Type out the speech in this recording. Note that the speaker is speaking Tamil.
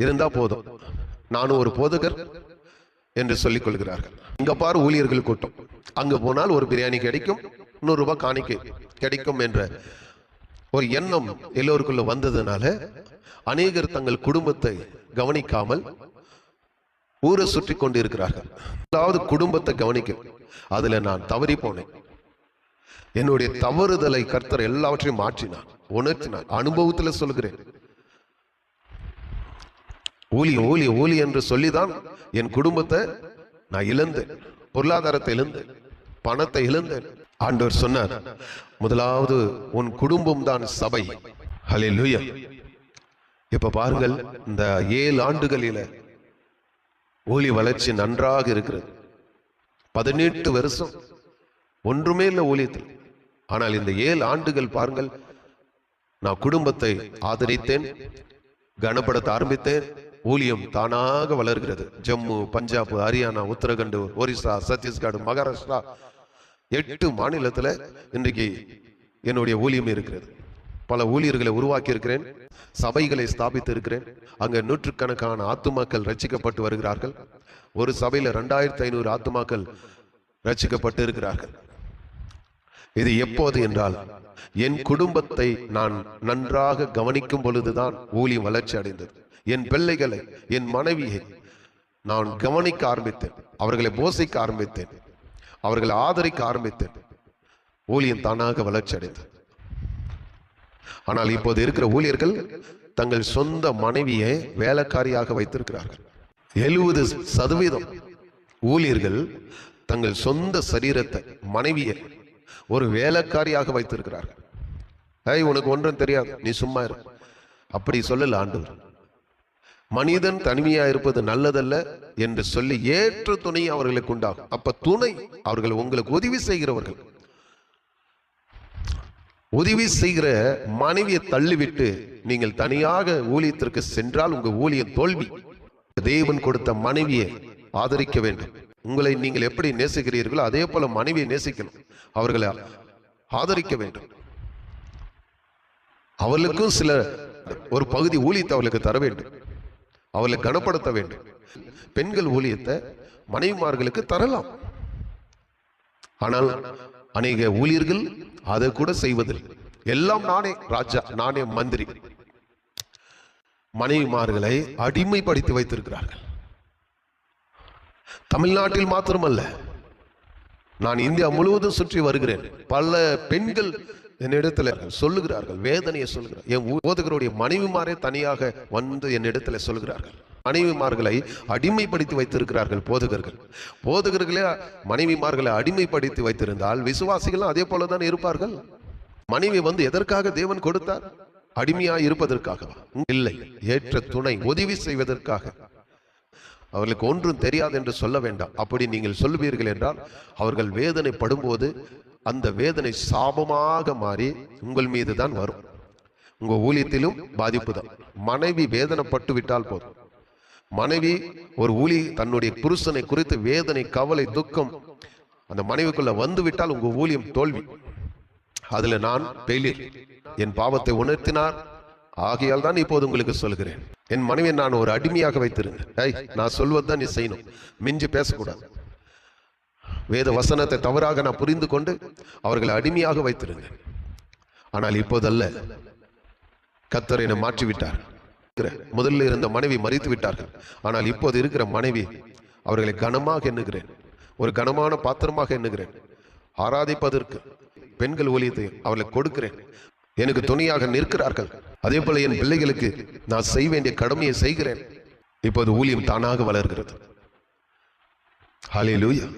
இருந்தா போதும், நானும் ஒரு போதகர் என்று சொல்லிக் கொள்கிறார்கள். இங்க பாரு ஊழியர்கள் கூட்டம், அங்கு போனால் ஒரு பிரியாணி கிடைக்கும், 100 ரூபாய் காணிக்கை கிடைக்கும் என்ற ஒரு எண்ணம் எல்லோருக்குள்ள வந்ததுனால அநேகர் தங்கள் குடும்பத்தை கவனிக்காமல் ஊரை சுற்றி கொண்டு இருக்கிறார்கள். அதாவது குடும்பத்தை கவனிக்கும். அதுல நான் தவறி போனேன். என்னுடைய தவறுதலை கர்த்தர் எல்லாவற்றையும் மாற்றினார், உணர்த்தினார். அனுபவத்தில் சொல்கிறேன். ஊழி ஊழி ஊழி என்று சொல்லிதான் என் குடும்பத்தை நான் இழந்தேன், பொருளாதாரத்தை இழந்தேன், பணத்தை இழந்தேன். ஆண்டவர் சொன்னார், முதலாவது உன் குடும்பம் தான் சபை. ஹல்லேலூயா. இப்ப பாருங்கள், இந்த 7 ஆண்டுகளில ஊழி வளர்ச்சி நன்றாக இருக்கிறது. 18 வருஷம் ஒன்றுமே இல்லை ஊழியத்தில். ஆனால் இந்த 7 ஆண்டுகள் பாருங்கள், நான் குடும்பத்தை ஆதரித்தேன், கனப்படுத்த ஆரம்பித்தேன். ஊழியம் தானாக வளர்கிறது. ஜம்மு, பஞ்சாப், ஹரியானா, உத்தரகண்ட், ஒரிசா, சத்தீஸ்கர், மகாராஷ்டிரா 8 மாநிலத்தில் இன்றைக்கு என்னுடைய ஊழியம் இருக்கிறது. பல ஊழியர்களை உருவாக்கி இருக்கிறேன், சபைகளை ஸ்தாபித்து இருக்கிறேன். அங்க நூற்றுக்கணக்கான ஆத்துமாக்கள் ரட்சிக்கப்பட்டு வருகிறார்கள். ஒரு சபையில 2500 ஆத்துமாக்கள் ரட்சிக்கப்பட்டு இருக்கிறார்கள். இது எப்போது என்றால், என் குடும்பத்தை நான் நன்றாக கவனிக்கும் பொழுதுதான் ஊழியம் வளர்ச்சி அடைந்தது. என் பிள்ளைகளை, என் மனைவியை நான் கவனிக்க ஆரம்பித்தேன், அவர்களை போஷிக்க ஆரம்பித்தேன், அவர்களை ஆதரிக்க ஆரம்பித்தேன். ஊழியம் தானாக வளர்ச்சி அடைந்தது. ஆனால் இப்போது இருக்கிற ஊழியர்கள் தங்கள் சொந்த மனைவியை வேலைக்காரியாக வைத்திருக்கிறார்கள். 70% ஊழியர்கள் தங்கள் சொந்த சரீரத்தை, மனைவியை ஒரு வேலைக்காரியாக வைத்திருக்கிறார்கள். உனக்கு ஒன்றும் தெரியாது, நீ சும்மா இரு. அப்படி சொல்லல ஆண்டவர். மனிதன் தனிமையா இருப்பது நல்லதல்ல என்று சொல்லி ஏற்ற துணை அவர்களுக்கு உண்டாகும். அப்ப துணை அவர்கள் உங்களுக்கு உதவி செய்கிறவர்கள். உதவி செய்கிற மனைவியை தள்ளிவிட்டு நீங்கள் தனியாக ஊழியத்திற்கு சென்றால் உங்க ஊழியம் தோல்வி. தேவன் கொடுத்த மனைவியை ஆதரிக்க வேண்டும். உங்களை நீங்கள் எப்படி நேசிக்கிறீர்களோ அதே போல மனைவியை நேசிக்கணும், அவர்களை ஆதரிக்க வேண்டும். அவர்களுக்கும் சில ஒரு பகுதி ஊழியத்தை அவர்களுக்கு தர வேண்டும், அவர்களை கனப்படுத்த வேண்டும். பெண்கள் ஊழியத்தை மனைவிமார்களுக்கு தரலாம். ஆனால் அநேக ஊழியர்கள் அதை கூட செய்வதில்லை. எல்லாம் நானே ராஜா, நானே மந்திரி. மனைவிமார்களை அடிமைப்படுத்தி வைத்திருக்கிறார்கள். தமிழ்நாட்டில் மாத்திரமல்ல, நான் இந்தியா முழுவதும் சுற்றி வருகிறேன். பல பெண்கள் என்னிடத்துல சொல்லுகிறார்கள், வேதனையை சொல்லுகிறார். என் போதகருடைய மனைவிமாரே தனியாக வந்து என்னிடத்துல சொல்லுகிறார்கள். மனைவிமார்களை அடிமைப்படுத்தி வைத்திருக்கிறார்கள் போதகர்கள். போதகர்களே மனைவிமார்களை அடிமைப்படுத்தி வைத்திருந்தால் விசுவாசிகளும் அதே போலதான் இருப்பார்கள். மனைவி வந்து எதற்காக தேவன் கொடுத்தார்? அடிமையாய் இருப்பதற்காக இல்லை, ஏற்ற துணை, உதவி செய்வதற்காக. அவர்களுக்கு ஒன்றும் தெரியாது என்று சொல்ல வேண்டாம். அப்படி நீங்கள் சொல்லுவீர்கள் என்றால் அவர்கள் வேதனை படும்போது அந்த வேதனை சாபமாக மாறி உங்கள் மீது தான் வரும். உங்க ஊழியத்திலும் பாதிப்பு தான். மனைவி வேதனைப்பட்டு விட்டால் போதும். மனைவி ஒரு தன்னுடைய புருஷனை குறித்து வேதனை, கவலை, துக்கம் அந்த மனைவிக்குள்ள வந்து விட்டால் உங்க ஊழியம் தோல்வி. அதுல நான் ஃபெயிலியர். என் பாவத்தை உணர்த்தினார், ஆகையால் தான் இப்போது உங்களுக்கு சொல்கிறேன். என் மனைவியை நான் ஒரு அடிமையாக வைத்திருந்தேன். நான் சொல்வதுதான் நீ செய்யணும், மிஞ்சி பேசக்கூடாது. வேத வசனத்தை தவறாக நான் புரிந்து கொண்டு அவர்களை அடிமையாக வைத்திருந்தேன். ஆனால் இப்போதல்ல, கர்த்தர் என்னை மாற்றிவிட்டார். முதல்ல இருந்த மனைவி மறித்து விட்டார்கள். ஆனால் இப்போது இருக்கிற மனைவி, அவர்களை கனமாக எண்ணுகிறேன், ஒரு கனமான பாத்திரமாக எண்ணுகிறேன். ஆராதிப்பதற்கு பெண்கள் ஊழியத்தை அவர்களுக்கு கொடுக்கிறேன். எனக்கு துணையாக நிற்கிறார்கள். அதே போல என் பிள்ளைகளுக்கு நான் செய்ய வேண்டிய கடமையை செய்கிறேன். இப்போது ஊழியம் தானாக வளர்கிறது. ஹல்லேலூயா.